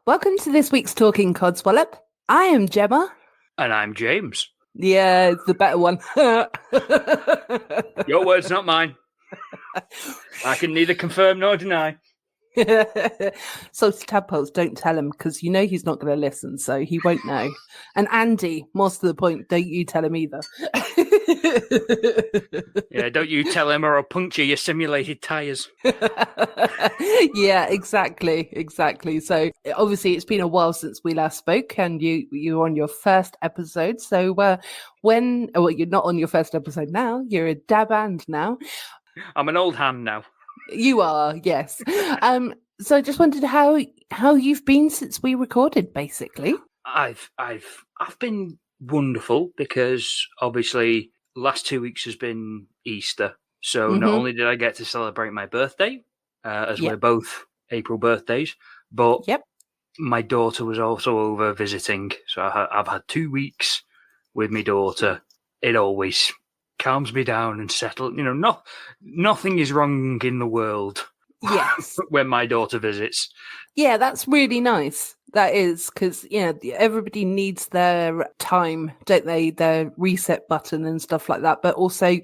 Welcome to this week's Talking Codswallop. I am Gemma. And I'm James. Yeah, it's the better one. Your words, not mine. I can neither confirm nor deny. So tadpoles, don't tell him, because you know he's not going to listen, so he won't know. And Andy, more to the point, don't you tell him either. Yeah, don't you tell him or I'll puncture your simulated tyres. Yeah, exactly. So obviously it's been a while since we last spoke, and you're on your first episode. So you're not on your first episode now, you're a dab hand now. I'm an old hand now. You are, yes. So I just wondered how you've been since we recorded, basically. I've been wonderful because obviously last 2 weeks has been Easter. So not only did I get to celebrate my birthday, as we're both April birthdays, but my daughter was also over visiting. So I've had 2 weeks with my daughter. It always calms me down and settles. You know, nothing is wrong in the world. Yes. When my daughter visits. Yeah, that's really nice. That is, because, everybody needs their time, don't they? Their reset button and stuff like that. But also,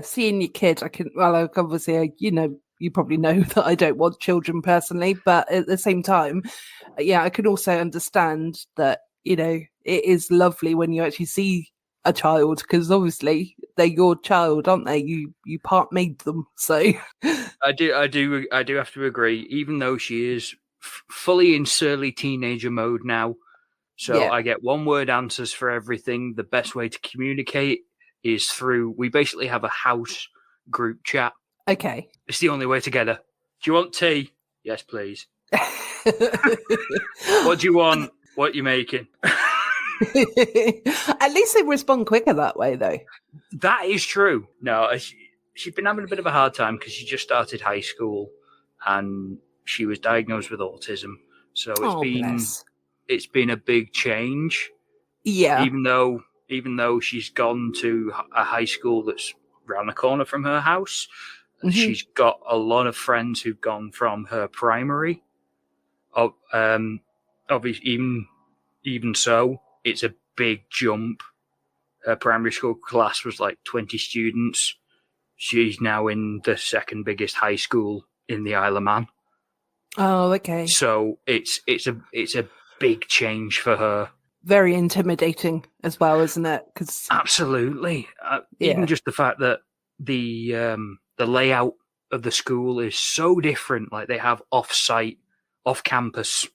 seeing your kid, obviously, you probably know that I don't want children personally, but at the same time, I can also understand that, it is lovely when you actually see a child, because obviously they're your child, aren't they? You part made them, so I do have to agree. Even though she is fully in surly teenager mode now, so I get one word answers for everything. The best way to communicate is through. We basically have a house group chat. Okay, it's the only way to get her. Do you want tea? Yes, please. What do you want? What you making? At least they respond quicker that way, though. That is true. No, she's been having a bit of a hard time because she just started high school and she was diagnosed with autism. So it's been a big change. Yeah. Even though she's gone to a high school that's around the corner from her house, she's got a lot of friends who've gone from her primary. Obviously, even so, it's a big jump. Her primary school class was like 20 students. She's now in the second biggest high school in the Isle of Man. Oh, okay. So it's a big change for her. Very intimidating as well, isn't it? Because absolutely, even just the fact that the layout of the school is so different. Like they have off-campus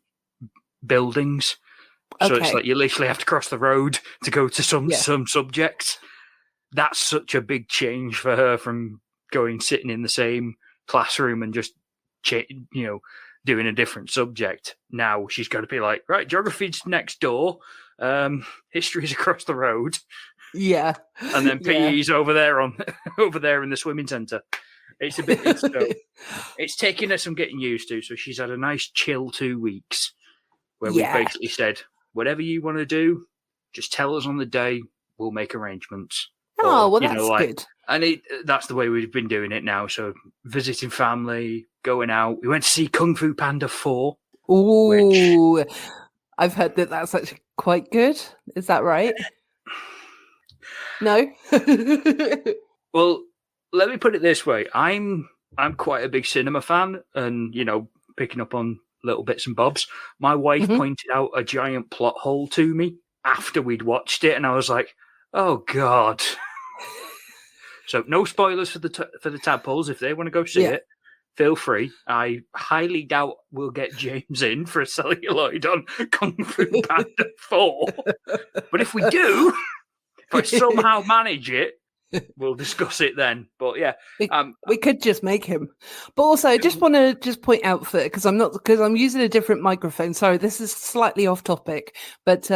buildings. So it's like you literally have to cross the road to go to some subjects. That's such a big change for her from sitting in the same classroom and just, doing a different subject. Now she's got to be like, right, geography's next door, history's across the road. Yeah. And then PE's over there in the swimming centre. It's a bit, it's taking her some getting used to. So she's had a nice chill 2 weeks where we basically said, whatever you want to do, just tell us on the day. We'll make arrangements. Oh, well, that's good. And that's the way we've been doing it now. So visiting family, going out. We went to see Kung Fu Panda 4. Ooh, I've heard that that's actually quite good. Is that right? No? Well, let me put it this way. I'm quite a big cinema fan and, picking up on little bits and bobs. My wife pointed out a giant plot hole to me after we'd watched it, and I was like, "Oh God!" So no spoilers for the tadpoles. If they want to go see it, feel free. I highly doubt we'll get James in for a celluloid on Kung Fu Panda 4, but if we do, if I somehow manage it, we'll discuss it then. But we could just make him. But also, I just want to point out because I'm using a different microphone. Sorry, this is slightly off topic. But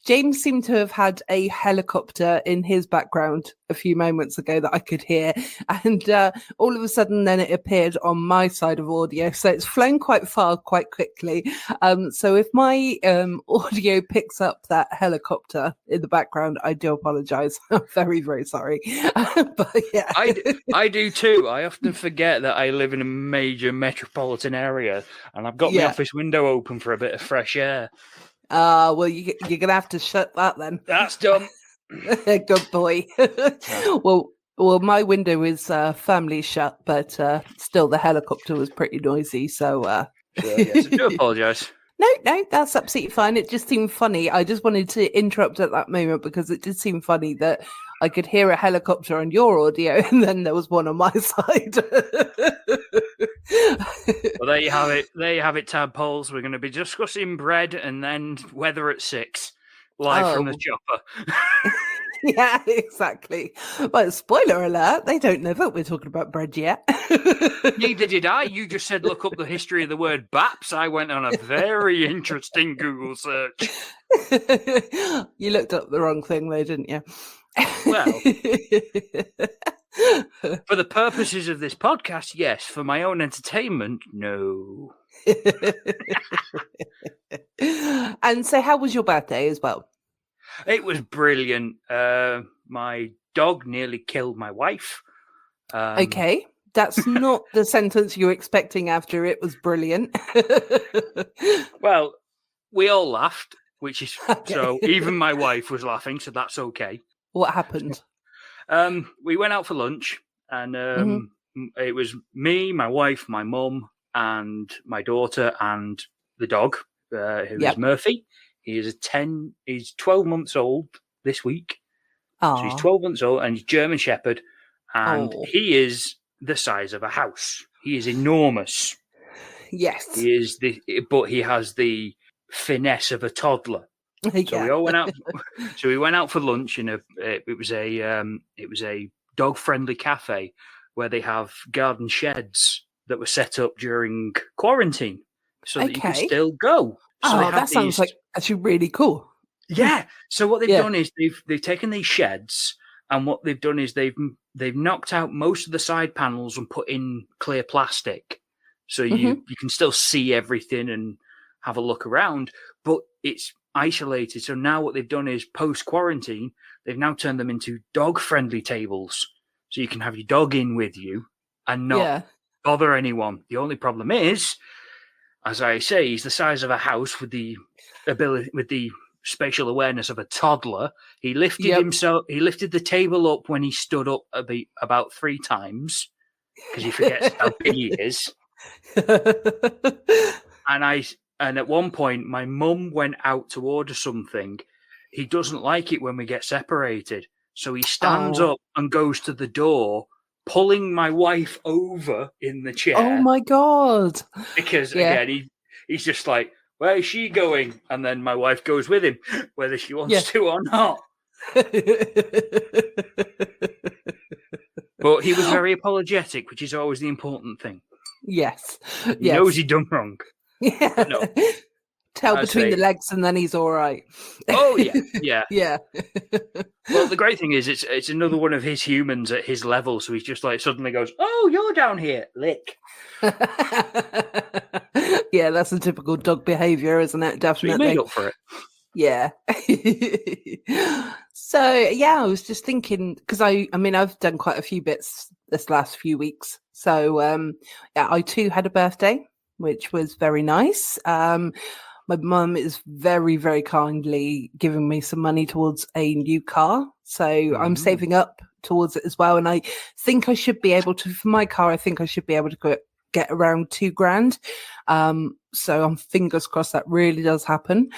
James seemed to have had a helicopter in his background a few moments ago that I could hear, and all of a sudden, then it appeared on my side of audio. So it's flown quite far, quite quickly. So if my audio picks up that helicopter in the background, I do apologise. I'm very, very sorry. But yeah, I do too. I often forget that I live in a major metropolitan area, and I've got my office window open for a bit of fresh air. Well, you're gonna have to shut that then. That's done. Good boy. Well, my window is firmly shut, but still, the helicopter was pretty noisy. So, Sure, yes, I do apologise. No, that's absolutely fine. It just seemed funny. I just wanted to interrupt at that moment because it did seem funny that I could hear a helicopter on your audio, and then there was one on my side. Well, there you have it. There you have it, tadpoles. We're going to be discussing bread and then weather at 6, live from the chopper. Yeah, exactly. But spoiler alert, they don't know that we're talking about bread yet. Neither did I. You just said look up the history of the word baps. I went on a very interesting Google search. You looked up the wrong thing though, didn't you? Well, for the purposes of this podcast, yes. For my own entertainment, no. And so how was your birthday as well? It was brilliant. My dog nearly killed my wife. Okay. That's not the sentence you were expecting after it was brilliant. Well, we all laughed, which is okay. So even my wife was laughing, so that's okay. What happened? We went out for lunch, and it was me, my wife, my mum, and my daughter, and the dog, who is Murphy. He is he's 12 months old this week. Aww. So he's 12 months old, and he's German Shepherd, and he is the size of a house. He is enormous. Yes. He is but he has the finesse of a toddler. Yeah. So we all went out. So we went out for lunch in it was a dog-friendly cafe where they have garden sheds that were set up during quarantine, so that you could still go. So that sounds like actually really cool. Yeah. So what they've done is they've taken these sheds, and what they've done is they've knocked out most of the side panels and put in clear plastic, so you can still see everything and have a look around, but it's isolated. So now what they've done is post quarantine, they've now turned them into dog friendly tables, so you can have your dog in with you and not bother anyone. The only problem is, as I say, he's the size of a house with the spatial awareness of a toddler. He lifted himself. He lifted the table up when he stood up about 3 times because he forgets how big he is. And at one point, my mum went out to order something. He doesn't like it when we get separated, so he stands up and goes to the door, pulling my wife over in the chair. Oh my God. Because again, he's just like, where is she going? And then my wife goes with him, whether she wants to or not. But he was very apologetic, which is always the important thing. Yes. He knows he'd done wrong. Yeah. No. Tail between the legs and then he's all right. Oh, yeah. Yeah. Well, the great thing is it's another one of his humans at his level, so he's just like suddenly goes, oh, you're down here, lick. Yeah, that's a typical dog behaviour, isn't it? Definitely. So he made up for it. Yeah. So, yeah, I was just thinking, because I mean, I've done quite a few bits this last few weeks. So, I too had a birthday, which was very nice. My mum is very, very kindly giving me some money towards a new car. So I'm saving up towards it as well. And I think I should be able to, for my car, I think I should be able to get around $2,000. So I'm fingers crossed that really does happen.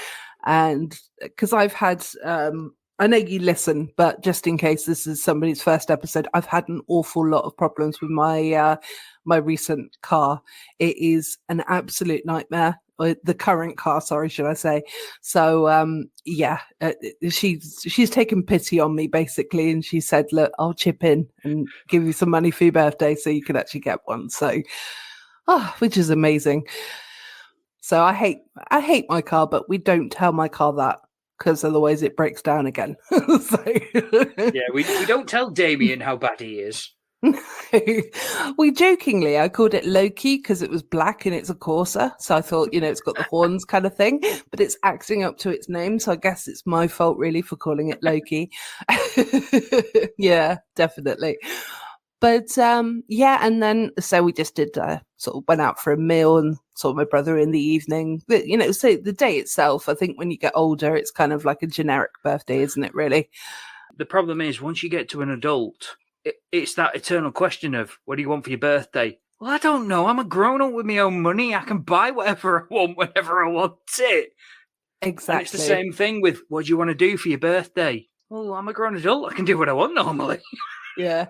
And because I've had, I know you listen, but just in case this is somebody's first episode, I've had an awful lot of problems with my my recent car. It is an absolute nightmare. The current car, sorry, should I say. So, she's taken pity on me, basically, and she said, look, I'll chip in and give you some money for your birthday so you can actually get one. So, which is amazing. So I hate my car, but we don't tell my car that, because otherwise it breaks down again. Yeah, we don't tell Damien how bad he is. We jokingly, I called it Loki because it was black and it's a Corsa. So I thought, it's got the horns kind of thing, but it's acting up to its name. So I guess it's my fault really for calling it Loki. Yeah, definitely. But yeah, and then so we just did sort of went out for a meal and saw my brother in the evening. But so the day itself, I think when you get older, it's kind of like a generic birthday, isn't it? Really. The problem is once you get to an adult, it's that eternal question of what do you want for your birthday? Well, I don't know. I'm a grown up with my own money. I can buy whatever I want whenever I want it. Exactly. And it's the same thing with what do you want to do for your birthday? Well, I'm a grown adult. I can do what I want normally. Yeah.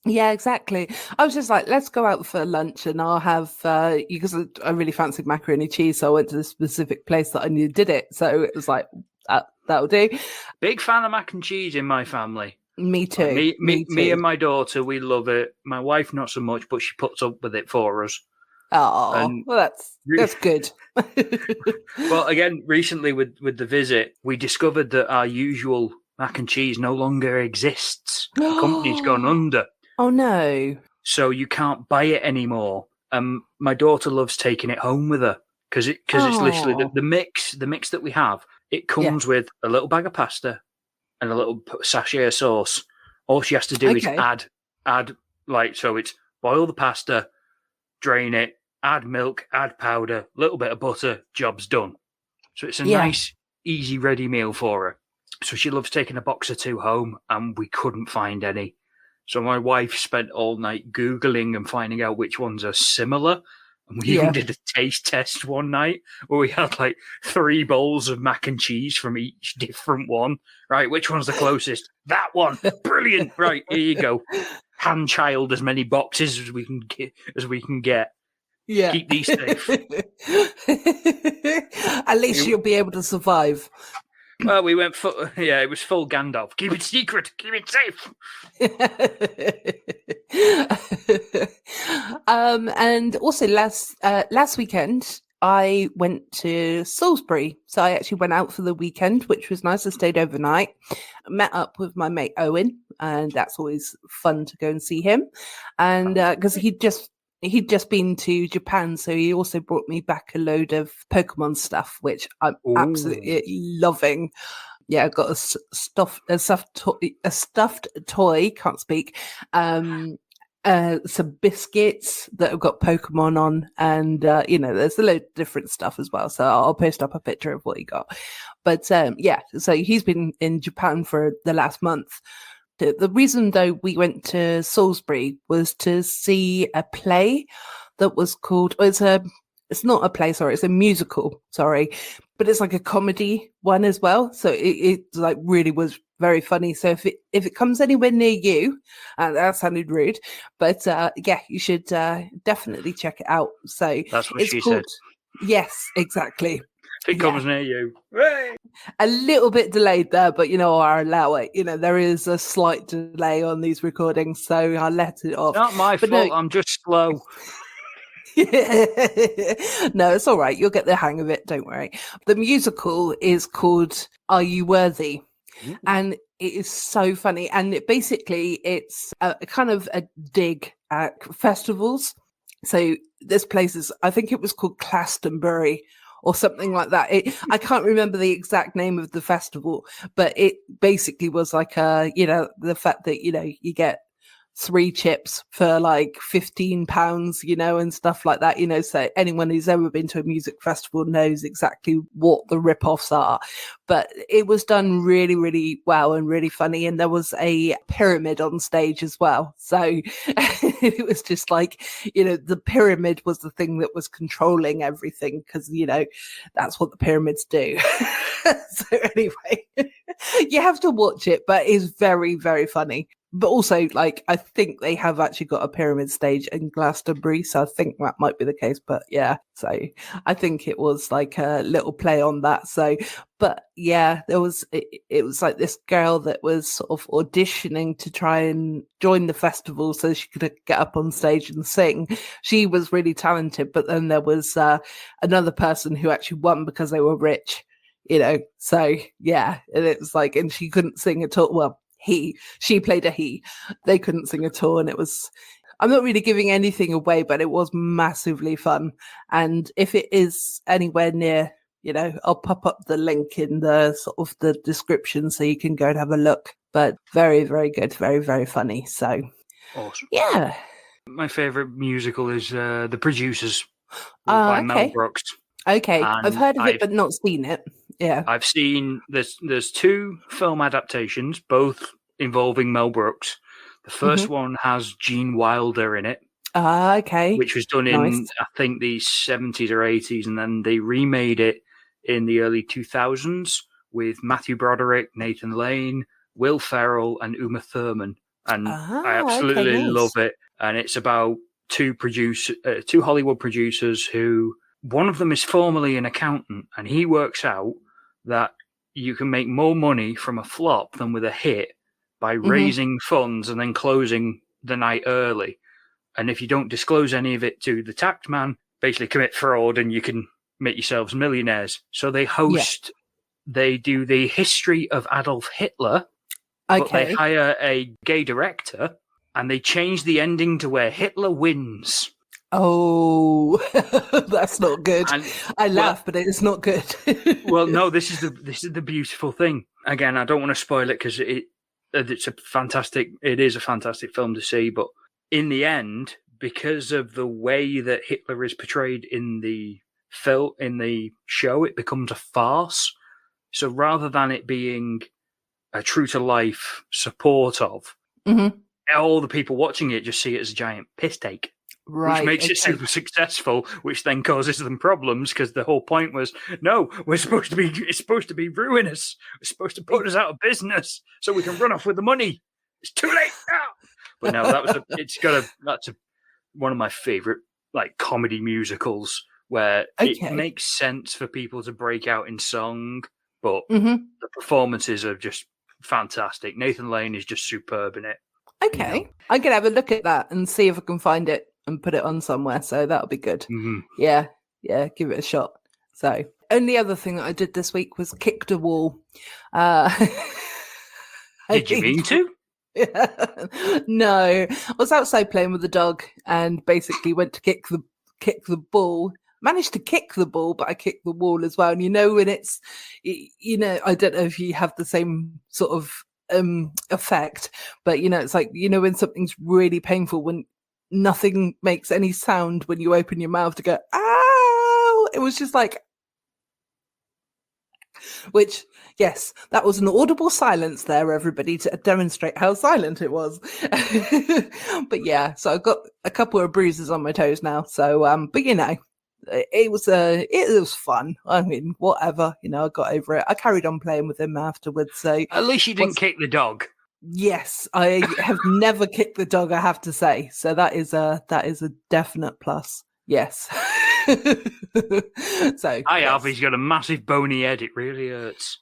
Yeah, exactly. I was just like, let's go out for lunch and I'll have, because I really fancied macaroni cheese. So I went to the specific place that I knew did it. So it was like, that'll do. Big fan of mac and cheese in my family. Me too. Me and my daughter, we love it. My wife, not so much, but she puts up with it for us. Oh, well, that's good. Well, again, recently with the visit, we discovered that our usual mac and cheese no longer exists. The company's gone under. Oh, no. So you can't buy it anymore. My daughter loves taking it home with her because it's literally the mix that we have. It comes with a little bag of pasta and a little sachet of sauce. All she has to do is add so it's boil the pasta, drain it, add milk, add powder, little bit of butter, job's done. So it's a nice, easy, ready meal for her. So she loves taking a box or two home, and we couldn't find any. So my wife spent all night Googling and finding out which ones are similar. And we even did a taste test one night where we had like 3 bowls of mac and cheese from each different one. Right, which one's the closest? That one. Brilliant. Right, here you go. Hand-child as many boxes as we can get. Yeah. Keep these safe. At least you'll be able to survive. Well, we went it was full Gandalf. Keep it secret. Keep it safe. And also last weekend, I went to Salisbury. So I actually went out for the weekend, which was nice. I stayed overnight, met up with my mate Owen, and that's always fun to go and see him. And because he'd just been to Japan, so he also brought me back a load of Pokemon stuff, which I'm absolutely loving. Yeah, I got a stuffed toy, can't speak, some biscuits that have got Pokemon on, and there's a load of different stuff as well. So I'll post up a picture of what he got. But so he's been in Japan for the last month. The reason, though, we went to Salisbury was to see a play that was called. It's not a play, sorry. It's a musical, sorry, but it's like a comedy one as well. So it like really was very funny. So if it comes anywhere near you, that sounded rude, but you should definitely check it out. So that's what she said. Yes, exactly. If it comes near you. Hey! A little bit delayed there, but I'll allow it. There is a slight delay on these recordings, so I'll let it off. Not my fault. No. I'm just slow. No, it's all right. You'll get the hang of it. Don't worry. The musical is called Are You Worthy? Mm-hmm. And it is so funny. And it's a kind of a dig at festivals. So this place is, I think it was called Glastonbury or something like that. I can't remember the exact name of the festival, but it basically was like the fact that, you get 3 chips for like £15, and stuff like that, so anyone who's ever been to a music festival knows exactly what the rip-offs are. But it was done really, really well and really funny. And there was a pyramid on stage as well. So it was just like, the pyramid was the thing that was controlling everything because, that's what the pyramids do. So anyway, you have to watch it, but it's very, very funny. But also, like, I think they have actually got a pyramid stage in Glastonbury, so I think that might be the case. But yeah, so I think it was like a little play on that. So, but yeah, it was like this girl that was sort of auditioning to try and join the festival so she could get up on stage and sing. She was really talented, but then there was another person who actually won because they were rich. So yeah, and it was like, and she couldn't sing at all. Well, She played a he. They couldn't sing at all, and it was. I'm not really giving anything away, but it was massively fun. And if it is anywhere near, I'll pop up the link in the sort of the description so you can go and have a look. But very, very good, very, very funny. So, awesome. Yeah. My favourite musical is The Producers by Mel Brooks. Okay, And I've heard of it but not seen it. Yeah, I've seen there's 2 film adaptations, both involving Mel Brooks. The first one has Gene Wilder in it. Okay. Which was done in, I think, the 70s or 80s, and then they remade it in the early 2000s with Matthew Broderick, Nathan Lane, Will Ferrell, and Uma Thurman. And I absolutely love it. And it's about 2 Hollywood producers who, one of them is formerly an accountant, and he works out that you can make more money from a flop than with a hit by raising funds and then closing the night early. And if you don't disclose any of it to the tax man, basically commit fraud and you can make yourselves millionaires. So they they do the history of Adolf Hitler, but they hire a gay director and they change the ending to where Hitler wins. Oh, that's not good. I laugh, but it's not good. Well, no, this is the beautiful thing. Again, I don't want to spoil it because it is a fantastic film to see, but in the end, because of the way that Hitler is portrayed in the show, it becomes a farce. So rather than it being a true to life support of, all the people watching it just see it as a giant piss take. Right, which makes it super successful, which then causes them problems because the whole point was, no, it's supposed to be ruinous. It's supposed to put us out of business so we can run off with the money. It's too late now. But no, that's one of my favorite comedy musicals where it makes sense for people to break out in song, but the performances are just fantastic. Nathan Lane is just superb in it. Okay, I can have a look at that and see if I can find it and put it on somewhere. So that'll be good. Yeah, give it a shot. So, only other thing that I did this week was kicked a wall. Did you mean to? No, I was outside playing with the dog and basically went to kick the ball. Managed to kick the ball, but I kicked the wall as well. And when it's, I don't know if you have the same sort of effect, but it's like when something's really painful, when nothing makes any sound when you open your mouth to go ow. It was just like, which, yes, that was an audible silence there, everybody, to demonstrate how silent it was. But yeah, so I've got a couple of bruises on my toes now. So, but it was fun. I mean, whatever, I got over it. I carried on playing with him afterwards. So at least you didn't kick the dog. Yes, I have never kicked the dog, I have to say. So that is a definite plus. Yes. So I have. He's got a massive bony head. It really hurts.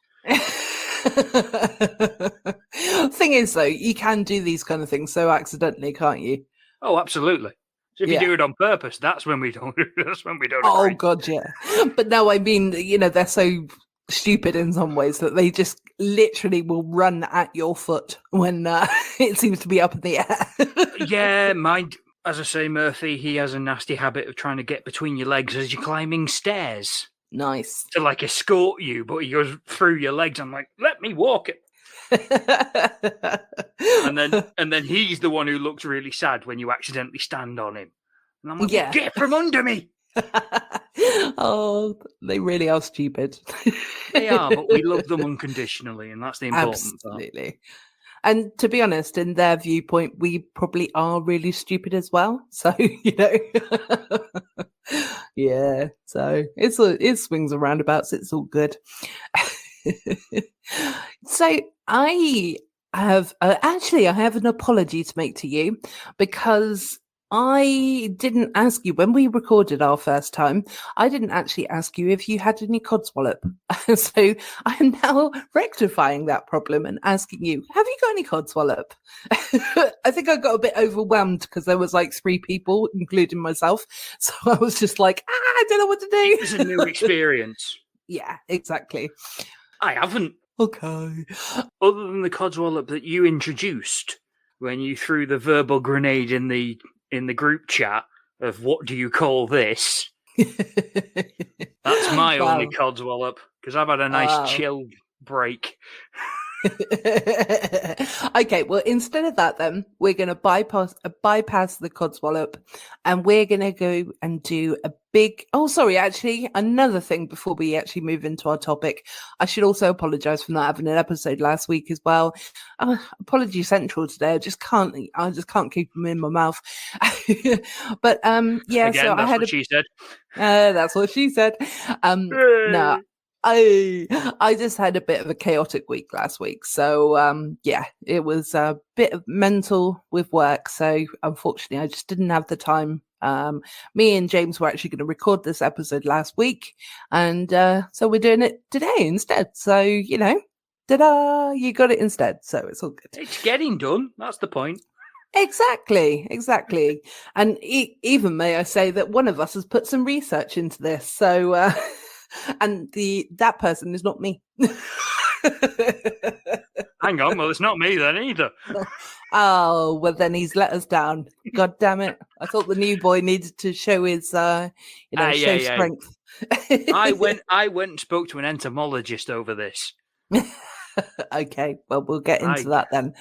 Thing is, though, you can do these kind of things so accidentally, can't you? Oh, absolutely. So if you do it on purpose, that's when we don't. Oh agree. God, yeah. But no, I mean, they're so stupid in some ways that they just literally will run at your foot when it seems to be up in the air. Yeah, as I say, Murphy, he has a nasty habit of trying to get between your legs as you're climbing stairs. Nice. To escort you, but he goes through your legs. I'm like, let me walk it. and then he's the one who looks really sad when you accidentally stand on him. And I'm like, get from under me. Oh, they really are stupid. They are, but we love them unconditionally, and that's the important part. Absolutely. And to be honest, in their viewpoint, we probably are really stupid as well. So, yeah. So it swings and roundabouts. It's all good. So I have I have an apology to make to you because I didn't ask you when we recorded our first time. I didn't actually ask you if you had any Codswallop. So I'm now rectifying that problem and asking you, have you got any Codswallop? I think I got a bit overwhelmed because there was 3 people, including myself. So I was just like, I don't know what to do. It was a new experience. Yeah, exactly. I haven't. Okay. Other than the Codswallop that you introduced when you threw the verbal grenade in the group chat of what do you call this? That's my only Wow. Codswallop because I've had a nice chilled break. Okay, well, instead of that, then we're going to bypass the Codswallop, and we're going to go and do a big. Oh, sorry, actually, another thing before we actually move into our topic, I should also apologise for not having an episode last week as well. Apology central today. I just can't keep them in my mouth. But yeah. Again, so that's I had what she said. That's what she said. No. I just had a bit of a chaotic week last week. So yeah, it was a bit of mental with work. So unfortunately I just didn't have the time. Me and James were actually going to record this episode last week, and so we're doing it today instead. So, you know, ta-da, you got it instead. So it's all good. It's getting done. That's the point. Exactly. And even may I say that one of us has put some research into this. So and that person is not me. Hang on, well, it's not me then either. Oh, well, then he's let us down. God damn it! I thought the new boy needed to show his, show strength. I went and spoke to an entomologist over this. Okay, well, we'll get into that then.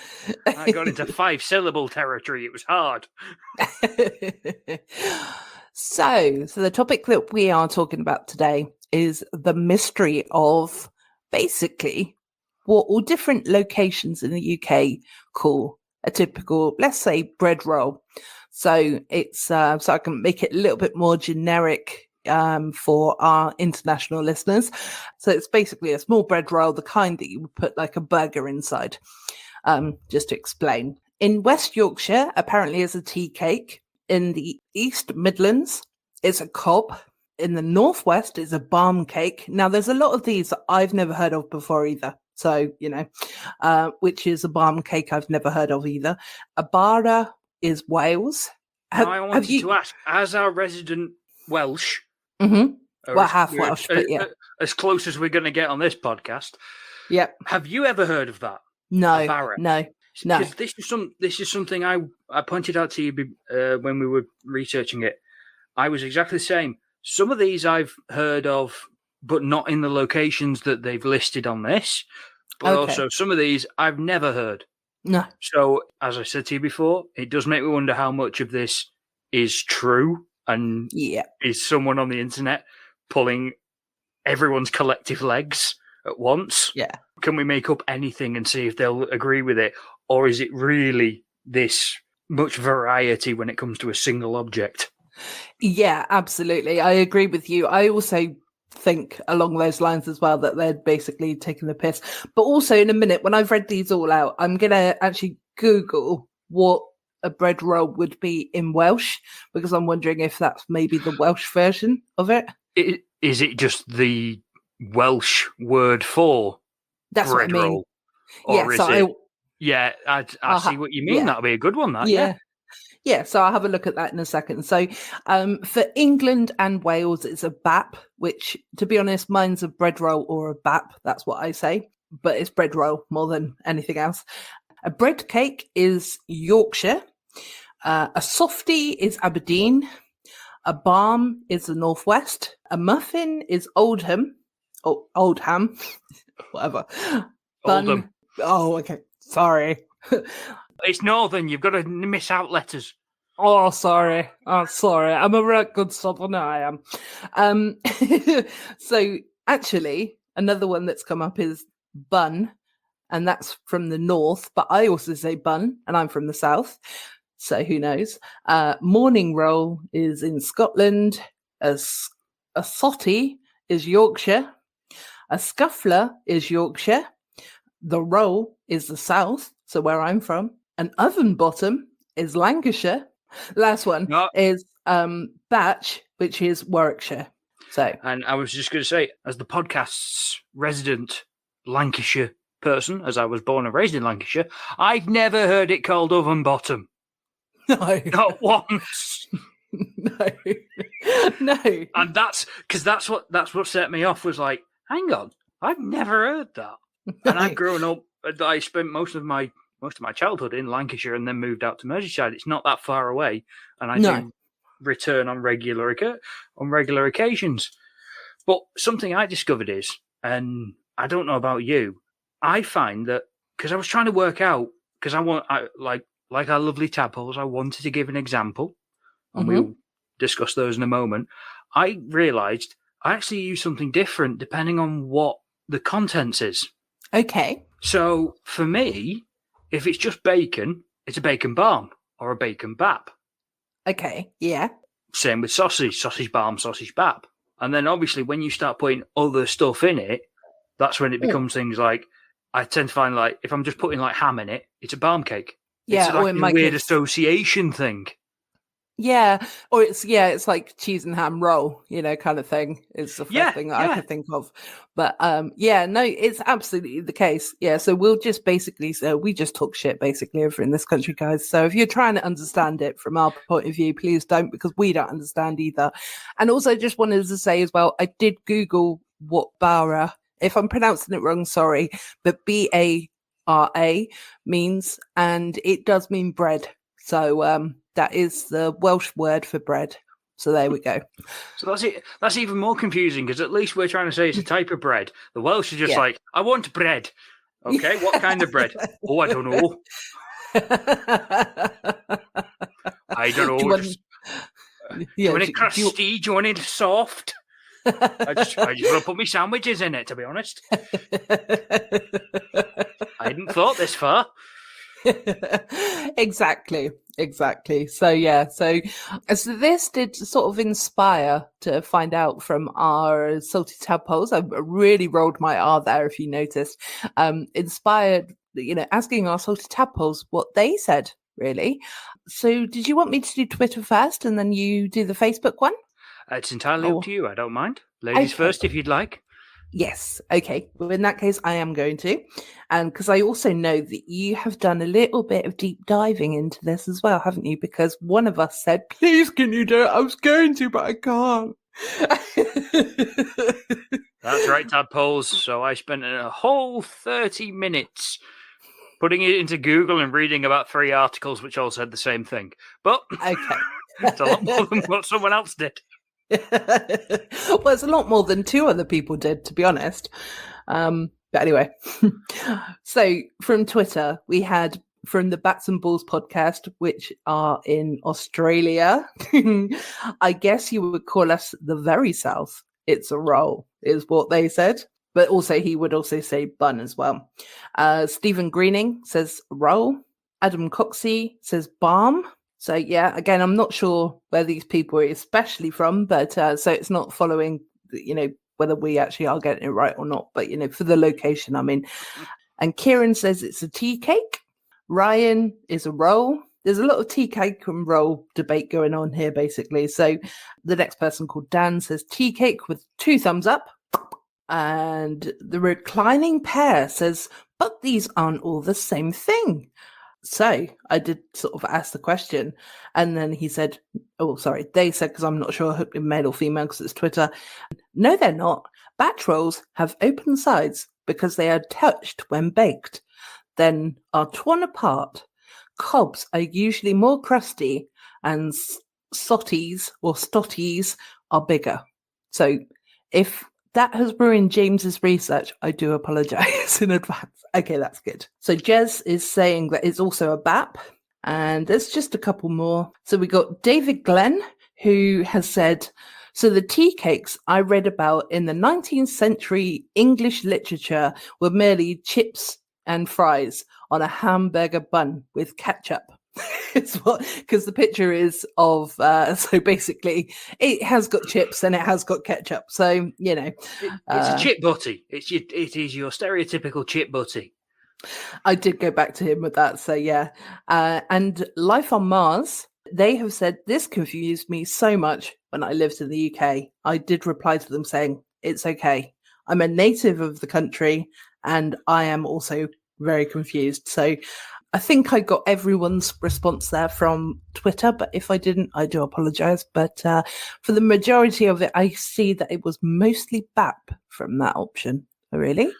I got into 5-syllable territory. It was hard. So the topic that we are talking about today is the mystery of basically what all different locations in the UK call a typical, let's say, bread roll. So it's so I can make it a little bit more generic for our international listeners. So it's basically a small bread roll, the kind that you would put like a burger inside. Just to explain, in West Yorkshire, apparently is a tea cake. In the East Midlands, it's a cob. In the Northwest, it's a barm cake. Now, there's a lot of these that I've never heard of before either. So, you know, which is a barm cake I've never heard of either. A bara is Wales. I wanted to ask, as our resident Welsh, well, half Welsh, but yeah, as close as we're going to get on this podcast. Yep. Have you ever heard of that? No. Because this is something I pointed out to you when we were researching it. I was exactly the same. Some of these I've heard of, but not in the locations that they've listed on this. But also some of these I've never heard. No. So, as I said to you before, it does make me wonder how much of this is true and is someone on the internet pulling everyone's collective legs at once. Yeah. Can we make up anything and see if they'll agree with it? Or is it really this much variety when it comes to a single object? Yeah, absolutely. I agree with you. I also think along those lines as well that they're basically taking the piss. But also in a minute, when I've read these all out, I'm going to actually Google what a bread roll would be in Welsh, because I'm wondering if that's maybe the Welsh version of it. Is it just the Welsh word for that's bread what I mean. roll? Or yeah, I see what you mean. That'll be a good one, that, yeah. Yeah, so I'll have a look at that in a second. So for England and Wales, it's a bap, which, to be honest, mine's a bread roll or a bap. That's what I say. But it's bread roll more than anything else. A bread cake is Yorkshire. A softie is Aberdeen. A barm is the Northwest. A muffin is Oldham. Oh, Oldham. Whatever. Oldham. Oh, okay. Sorry. It's northern. You've got to miss out letters. Oh, sorry. I'm a real good southerner, I am. So actually, another one that's come up is bun, and that's from the north, but I also say bun, and I'm from the south. So who knows? Morning roll is in Scotland. A sotty is Yorkshire. A scuffler is Yorkshire. The roll is the south, so where I'm from. An oven bottom is Lancashire. Last one is batch, which is Warwickshire. So, and I was just going to say, as the podcast's resident Lancashire person, as I was born and raised in Lancashire, I've never heard it called oven bottom. No, not once. No. And that's what set me off. Was like, hang on, I've never heard that. And I've grown up. I spent most of my childhood in Lancashire and then moved out to Merseyside. It's not that far away, and I do return on regular occasions. But something I discovered is, and I don't know about you, I find that because I was trying to work out, because like our lovely tadpoles, I wanted to give an example, and we'll discuss those in a moment. I realised I actually use something different depending on what the contents is. Okay. So for me, if it's just bacon, it's a bacon barm or a bacon bap. Okay, yeah. Same with sausage barm, sausage bap. And then obviously when you start putting other stuff in it, that's when it becomes things like, I tend to find like, if I'm just putting like ham in it, it's a barm cake. Yeah, it's like a weird association thing. Yeah, or it's like cheese and ham roll, kind of thing is the first thing that I could think of. But no, it's absolutely the case. Yeah, so we'll just basically we just talk shit basically over in this country, guys. So if you're trying to understand it from our point of view, please don't, because we don't understand either. And also just wanted to say as well, I did Google what bara, if I'm pronouncing it wrong, sorry, but BARA means, and it does mean bread. So that is the Welsh word for bread. So there we go. So that's it. That's even more confusing, because at least we're trying to say it's a type of bread. The Welsh are just like, I want bread. Okay, what kind of bread? Oh, I don't know. I don't know. Do you want it crusty? Do you want it soft? I just want to put my sandwiches in it, to be honest. I hadn't thought this far. Exactly. So this did sort of inspire to find out from our salty tadpoles. I really rolled my R there, if you noticed. Inspired, asking our salty tadpoles what they said, really. So did you want me to do Twitter first and then you do the Facebook one? It's entirely up to you. I don't mind. Ladies first, if you'd like. Yes. Okay. Well, in that case, I am going to. And because I also know that you have done a little bit of deep diving into this as well, haven't you? Because one of us said, please, can you do it? I was going to, but I can't. That's right, tadpoles. So I spent a whole 30 minutes putting it into Google and reading about 3 articles which all said the same thing. But okay. It's a lot more than what someone else did. Well, it's a lot more than 2 other people did, to be honest. But anyway, so from Twitter, we had from the Bats and Balls podcast, which are in Australia. I guess you would call us the very South. It's a roll, is what they said. But also, he would also say bun as well. Stephen Greening says roll. Adam Coxey says barm. So, yeah, again, I'm not sure where these people are especially from, but so it's not following, whether we actually are getting it right or not. But, for the location, I mean. And Kieran says it's a tea cake. Ryan is a roll. There's a lot of tea cake and roll debate going on here, basically. So the next person called Dan says tea cake with 2 thumbs up. And the reclining pair says, but these aren't all the same thing. So I did sort of ask the question, and then he said, they said, because I'm not sure male or female because it's Twitter. No, they're not. Batch rolls have open sides because they are touched when baked, then are torn apart. Cobs are usually more crusty, and sotties or stotties are bigger. So if that has ruined James's research, I do apologise in advance. Okay, that's good. So Jez is saying that it's also a BAP, and there's just a couple more. So we got David Glenn, who has said, so the tea cakes I read about in the 19th century English literature were merely chips and fries on a hamburger bun with ketchup. It's because the picture is of so basically it has got chips and it has got ketchup, so it's a chip butty. It is your stereotypical chip butty. I did go back to him with that, so yeah. And Life on Mars, they have said this confused me so much when I lived in the UK. I did reply to them saying it's okay, I'm a native of the country and I am also very confused. So I think I got everyone's response there from Twitter, but if I didn't, I do apologise. But for the majority of it, I see that it was mostly BAP from that option. Really?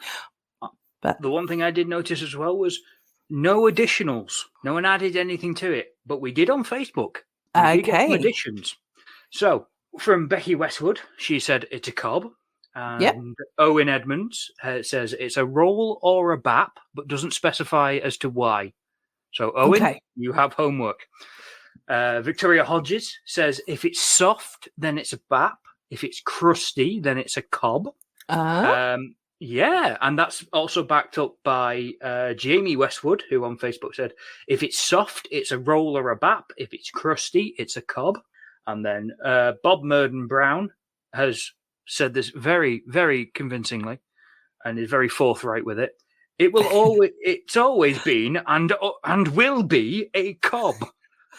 But the one thing I did notice as well was no additionals. No one added anything to it, but we did on Facebook. We did get some additions. So from Becky Westwood, she said it's a cob. And Owen Edmonds says it's a roll or a bap, but doesn't specify as to why. So, Owen, you have homework. Victoria Hodges says if it's soft, then it's a bap. If it's crusty, then it's a cob. Yeah, and that's also backed up by Jamie Westwood, who on Facebook said if it's soft, it's a roll or a bap. If it's crusty, it's a cob. And then Bob Murden Brown has said this very, very convincingly and is very forthright with it. It's always been and will be a cob.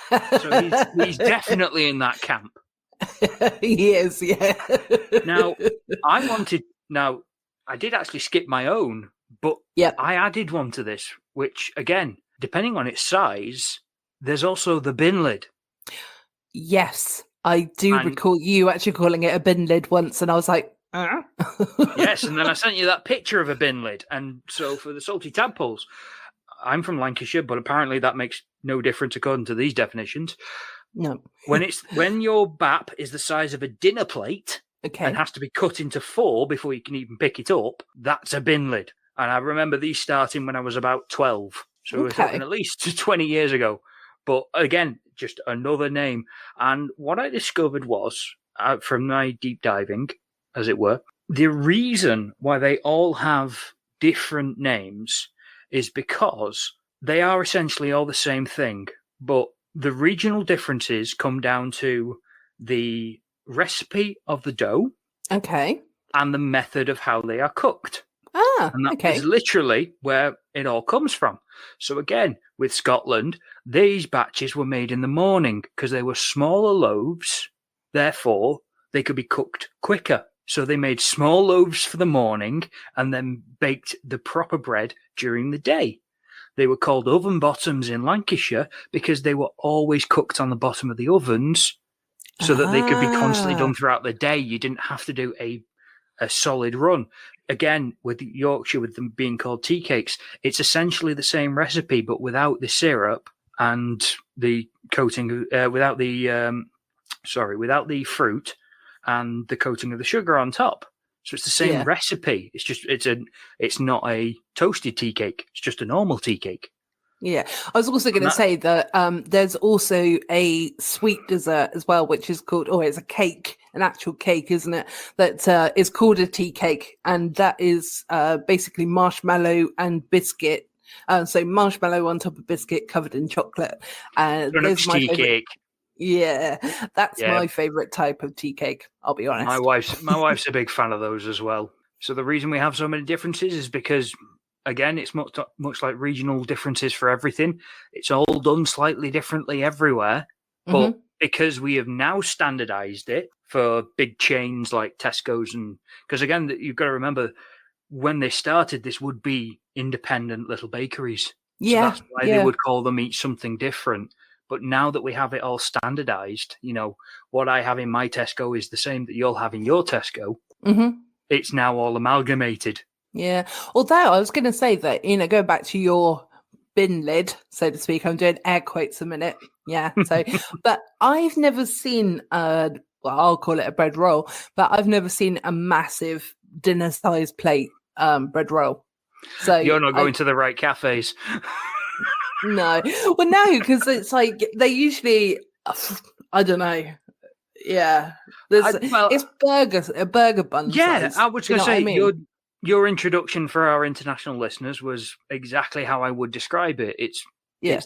So he's definitely in that camp. He is, yeah. Now, I did actually skip my own, but I added one to this, which, again, depending on its size, there's also the bin lid. Yes, I do recall you actually calling it a bin lid once, and I was like, Yes, and then I sent you that picture of a bin lid. And so for the salty tadpoles, I'm from Lancashire, but apparently that makes no difference according to these definitions. No. When your bap is the size of a dinner plate and has to be cut into 4 before you can even pick it up, that's a bin lid. And I remember these starting when I was about 12. So we're talking at least 20 years ago. But again, just another name. And what I discovered was, from my deep diving, as it were, the reason why they all have different names is because they are essentially all the same thing, but the regional differences come down to the recipe of the dough and the method of how they are cooked. And that is literally where it all comes from. So again, with Scotland, these batches were made in the morning because they were smaller loaves, therefore they could be cooked quicker. So they made small loaves for the morning and then baked the proper bread during the day. They were called oven bottoms in Lancashire because they were always cooked on the bottom of the ovens so that they could be constantly done throughout the day. You didn't have to do a solid run. Again, with Yorkshire, with them being called tea cakes, it's essentially the same recipe, but without the syrup and the coating, without the fruit and the coating of the sugar on top. So it's the same recipe. It's just it's not a toasted tea cake. It's just a normal tea cake. Yeah, I was also going to say that there's also a sweet dessert as well, which is called, it's a cake, an actual cake, isn't it? That is called a tea cake, and that is basically marshmallow and biscuit. So marshmallow on top of biscuit covered in chocolate. There's my tea cake. Yeah, that's my favorite type of tea cake. I'll be honest. My wife's a big fan of those as well. So the reason we have so many differences is because, again, it's much like regional differences for everything. It's all done slightly differently everywhere, but because we have now standardized it for big chains like Tesco's, and because again, you've got to remember when they started, this would be independent little bakeries. So that's why they would call them each something different. But now that we have it all standardized, what I have in my Tesco is the same that you'll have in your Tesco. It's now all amalgamated. Yeah. Although I was going to say that, going back to your bin lid, so to speak, I'm doing air quotes a minute. Yeah. So, but I've never seen, I'll call it a bread roll, but I've never seen a massive dinner size plate bread roll. So you're not going to the right cafes. No. Well, no, because it's like they usually, I don't know. Yeah. It's burger bun. Yeah, size. I was going to say, your introduction for our international listeners was exactly how I would describe it. It's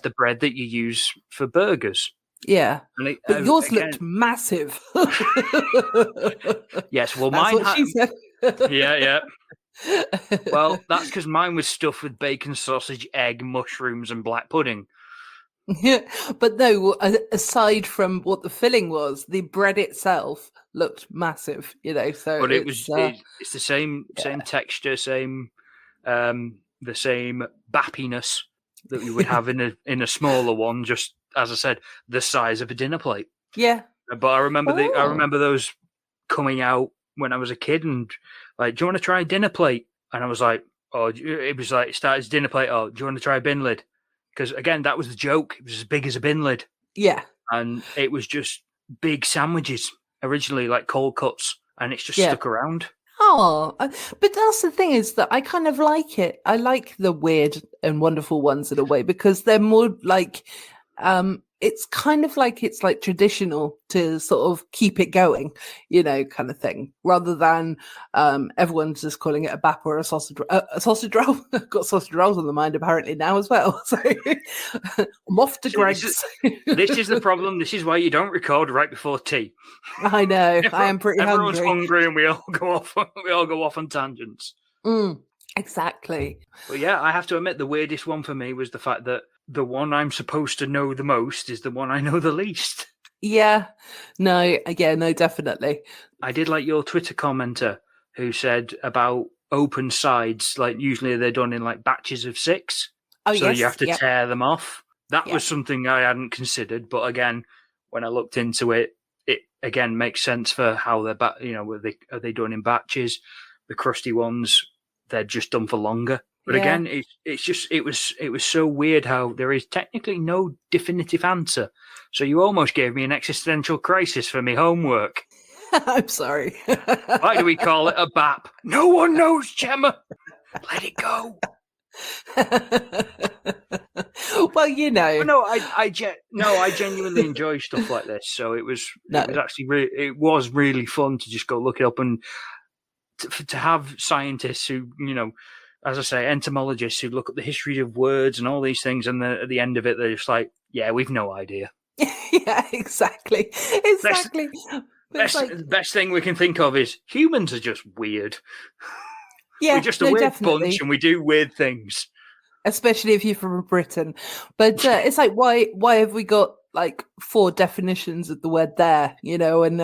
the bread that you use for burgers. Yeah. But yours looked massive. Yes, well, that's mine what she said. Yeah. Well, that's because mine was stuffed with bacon, sausage, egg, mushrooms, and black pudding. Yeah, but no, aside from what the filling was, the bread itself looked massive, so but it's the same texture, the same bappiness that we would have in a smaller one, just as I said, the size of a dinner plate. Yeah. But I remember those coming out when I was a kid, and like, do you want to try a dinner plate? And I was like, or it was like it started as dinner plate. Oh, do you want to try a bin lid? Because again, that was the joke. It was as big as a bin lid. Yeah. And it was just big sandwiches originally, like cold cuts, and it's just stuck around. Oh, but that's the thing is that I kind of like it. I like the weird and wonderful ones in a way because they're more like, it's kind of like it's like traditional to sort of keep it going, kind of thing, rather than everyone's just calling it a bap or a sausage roll. I've got sausage rolls on the mind apparently now as well. So I'm off to Greg's. This is the problem. This is why you don't record right before tea. I know. I am pretty hungry. Everyone's hungry, and we all go off. We all go off on tangents. Exactly. But yeah, I have to admit, the weirdest one for me was the fact that the one I'm supposed to know the most is the one I know the least. Yeah. No, definitely. I did like your Twitter commenter who said about open sides, like usually they're done in like batches of 6. Oh, so yes. You have to tear them off. That was something I hadn't considered. But again, when I looked into it, it again makes sense for how they're, are they done in batches? The crusty ones, they're just done for longer. But again, it was so weird how there is technically no definitive answer. So you almost gave me an existential crisis for me homework. I'm sorry. Why do we call it a BAP? No one knows, Gemma. Let it go. Well, No, I genuinely enjoy stuff like this. So it was actually it was really fun to just go look it up and to have scientists who, as I say, entomologists who look at the history of words and all these things, and at the end of it, they're just like, yeah, we've no idea. Yeah, exactly. Best thing we can think of is humans are just weird. Yeah, we're just a weird bunch, and we do weird things. Especially if you're from Britain. But it's like, why have we got like 4 definitions of the word there, and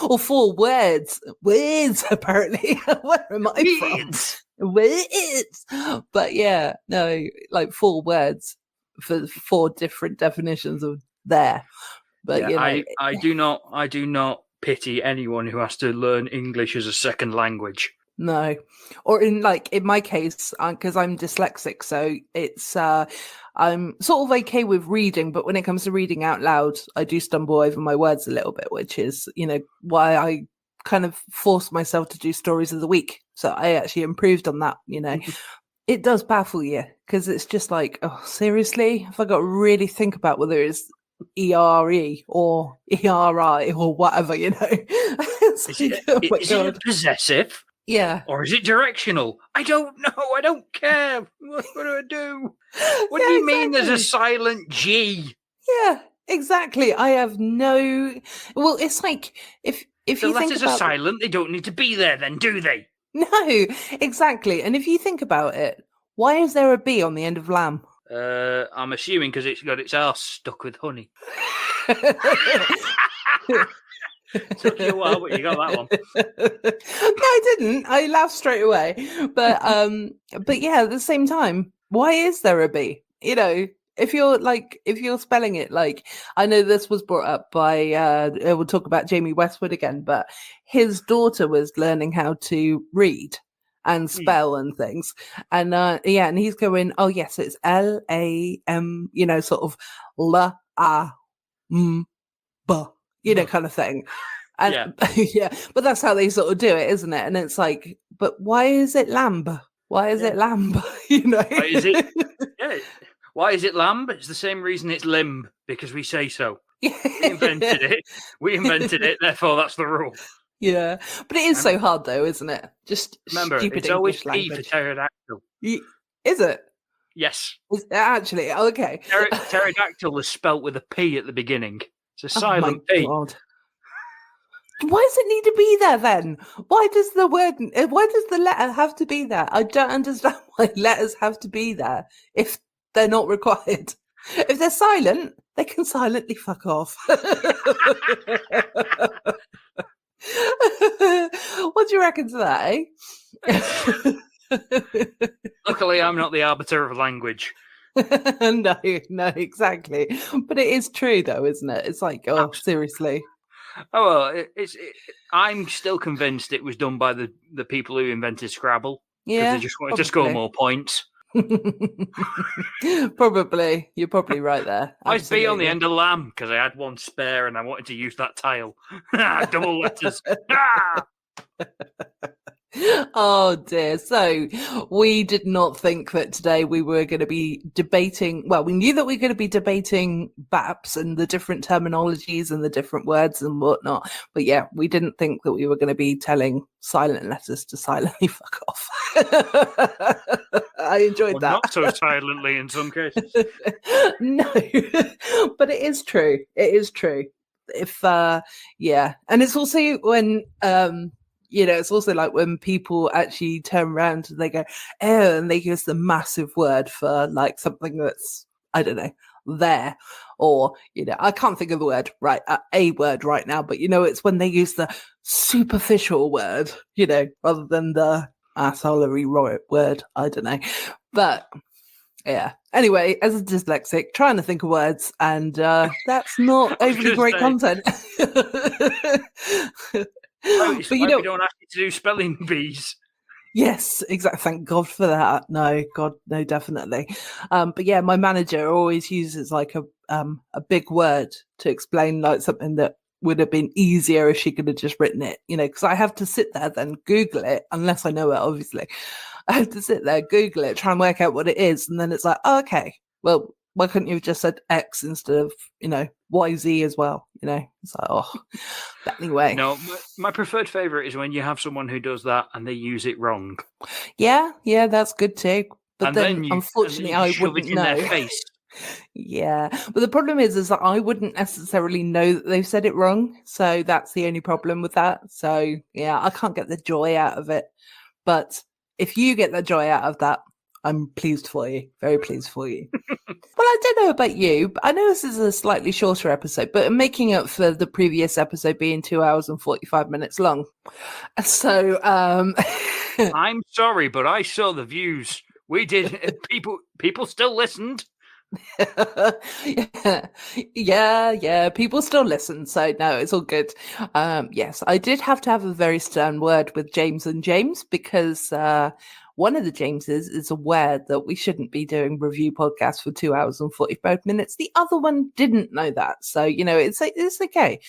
or 4 words apparently. Where am I from? Words. But yeah, no, like 4 words for 4 different definitions of there. But I do not pity anyone who has to learn English as a second language. No, or in my case, because I'm dyslexic, so it's I'm sort of okay with reading, but when it comes to reading out loud, I do stumble over my words a little bit, which is why I kind of forced myself to do stories of the week. So I actually improved on that. It does baffle you because it's just like, oh, seriously, have I got to really think about whether it's ERE or ERI or whatever, Is it possessive? Yeah. Or is it directional? I don't know. I don't care. What do I do? What do you mean there's a silent G? Yeah, exactly. I have no... Well, it's like, if the you think about... The letters are silent, they don't need to be there then, do they? No, exactly. And if you think about it, why is there a B on the end of lamb? I'm assuming because it's got its arse stuck with honey. Took you a while, but you got that one. No, I didn't. I laughed straight away. But yeah, at the same time, why is there a B? If you're spelling it like, I know this was brought up by we'll talk about Jamie Westwood again, but his daughter was learning how to read and spell and things, and and he's going, oh yes, it's LAM, sort of la a m b, kind of thing. And but that's how they sort of do it, isn't it? And it's like, but why is it lamb? Why is it lamb? Why is it? Yeah. Why is it lamb? It's the same reason it's limb, because we say so. We invented it. We invented it. Therefore, that's the rule. Yeah, but it is so hard, though, isn't it? Just remember, stupid it's English always P language. for pterodactyl. Is it? Yes. Actually, okay. Pterodactyl is spelt with a P at the beginning. It's a silent P. God. Why does it need to be there then? Why does the letter have to be there? I don't understand why letters have to be there if they're not required. If they're silent, they can silently fuck off. What do you reckon to that, eh? Luckily, I'm not the arbiter of language. No, exactly. But it is true, though, isn't it? It's like, seriously. Oh well, I'm still convinced it was done by the people who invented Scrabble because they Yeah, just wanted to score probably. more points. Probably. You're probably right there. Why's B on the Absolutely. end of lamb? Because I had one spare and I wanted to use that tile. Double letters. Ah! Oh dear. So we did not think that today we were going to be debating. Well, we knew that we were going to be debating BAPS and the different terminologies and the different words and whatnot. But yeah, we didn't think that we were going to be telling silent letters to silently fuck off. I enjoyed Or that. not so silently in some cases. No, but it is true. It is true. If yeah, and it's also when it's also like when people actually turn around and they go, oh, and they use the massive word for like something that's, I don't know, there. Or, I can't think of the word, right, a word right now, but it's when they use the superficial word, rather than the assholery word, I don't know. But yeah. Anyway, as a dyslexic, trying to think of words, and that's not overly great content. It's But why we don't ask you to do spelling bees. Yes, exactly. Thank God for that. No, God, no, definitely. But yeah, my manager always uses like a big word to explain like something that would have been easier if she could have just written it, because I have to sit there then Google it, unless I know it, obviously. I have to sit there, Google it, try and work out what it is, and then it's like, oh, okay, well, why couldn't you have just said X instead of, YZ as well? It's like, oh, but anyway. No, my preferred favourite is when you have someone who does that and they use it wrong. Yeah, that's good too. But then unfortunately, I shove wouldn't it in know. their face. Yeah, but the problem is that I wouldn't necessarily know that they've said it wrong. So that's the only problem with that. So yeah, I can't get the joy out of it. But if you get the joy out of that, I'm pleased for you. Very pleased for you. Well, I don't know about you, but I know this is a slightly shorter episode, but making up for the previous episode being 2 hours and 45 minutes long. So I'm sorry, but I saw the views. We did. People still listened. yeah, people still listen, so no, it's all good. Yes, I did have to have a very stern word with James and James because one of the Jameses is aware that we shouldn't be doing review podcasts for 2 hours and 45 minutes. The other one didn't know that, so it's okay.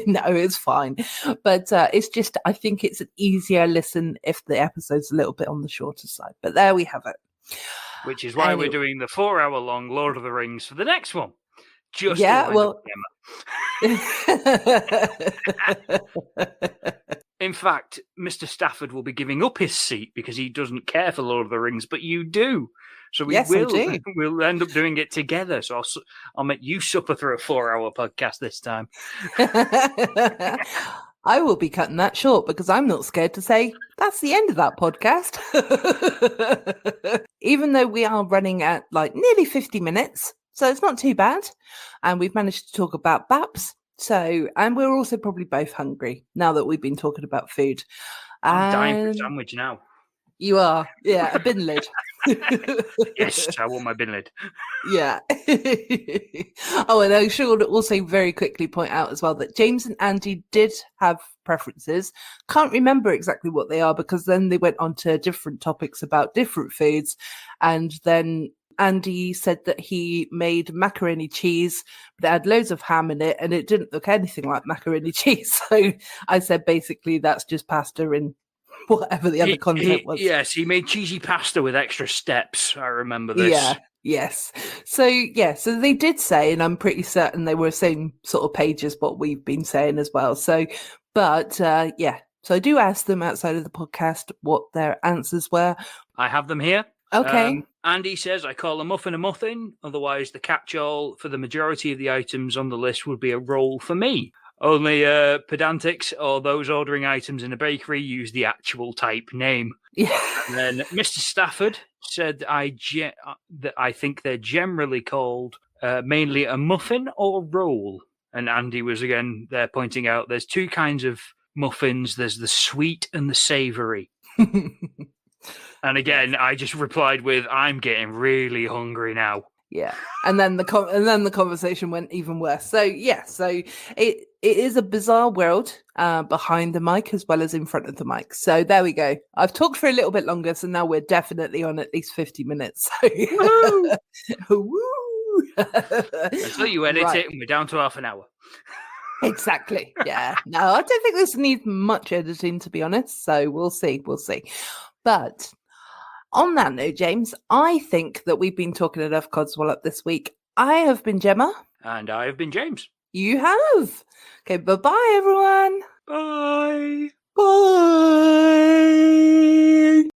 No, it's fine, but it's just I think it's an easier listen if the episode's a little bit on the shorter side. But there we have it. Which is why we're doing the 4-hour-long Lord of the Rings for the next one. Just yeah, well. In fact, Mr. Stafford will be giving up his seat because he doesn't care for Lord of the Rings, but you do. So we'll end up doing it together. So I'll make you suffer through a 4-hour podcast this time. I will be cutting that short because I'm not scared to say that's the end of that podcast. Even though we are running at like nearly 50 minutes, so it's not too bad. And we've managed to talk about BAPS. So, and we're also probably both hungry now that we've been talking about food. I'm dying for a sandwich now. You are? Yeah, a bin lid. Yes, I want my bin lid. Yeah. Oh, and I should also very quickly point out as well that James and Andy did have preferences. Can't remember exactly what they are because then they went on to different topics about different foods. And then Andy said that he made macaroni cheese, but it had loads of ham in it and it didn't look anything like macaroni cheese. So I said basically that's just pasta and whatever the other content was. Yes, he made cheesy pasta with extra steps. I remember this. Yeah, yes. So they did say, and I'm pretty certain they were the same sort of page as what we've been saying as well. So, but yeah. So I do ask them outside of the podcast what their answers were. I have them here. Okay. Andy says, I call a muffin a muffin. Otherwise, the catch-all for the majority of the items on the list would be a roll for me. Only pedantics or those ordering items in a bakery use the actual type name. Yeah. And then Mr. Stafford said, that I think they're generally called mainly a muffin or roll. And Andy was again there pointing out there's two kinds of muffins. There's the sweet and the savoury. And again, I just replied with, I'm getting really hungry now. Yeah, and then the conversation went even worse. So yeah, it is a bizarre world behind the mic as well as in front of the mic. So there we go. I've talked for a little bit longer, so now we're definitely on at least 50 minutes. So Woo! woo! Until you edit it, and we're down to half an hour. Exactly. Yeah. No, I don't think this needs much editing, to be honest. So we'll see. We'll see. But on that note, James, I think that we've been talking enough Codswallop this week. I have been Gemma. And I have been James. You have. Okay, bye-bye, everyone. Bye. Bye.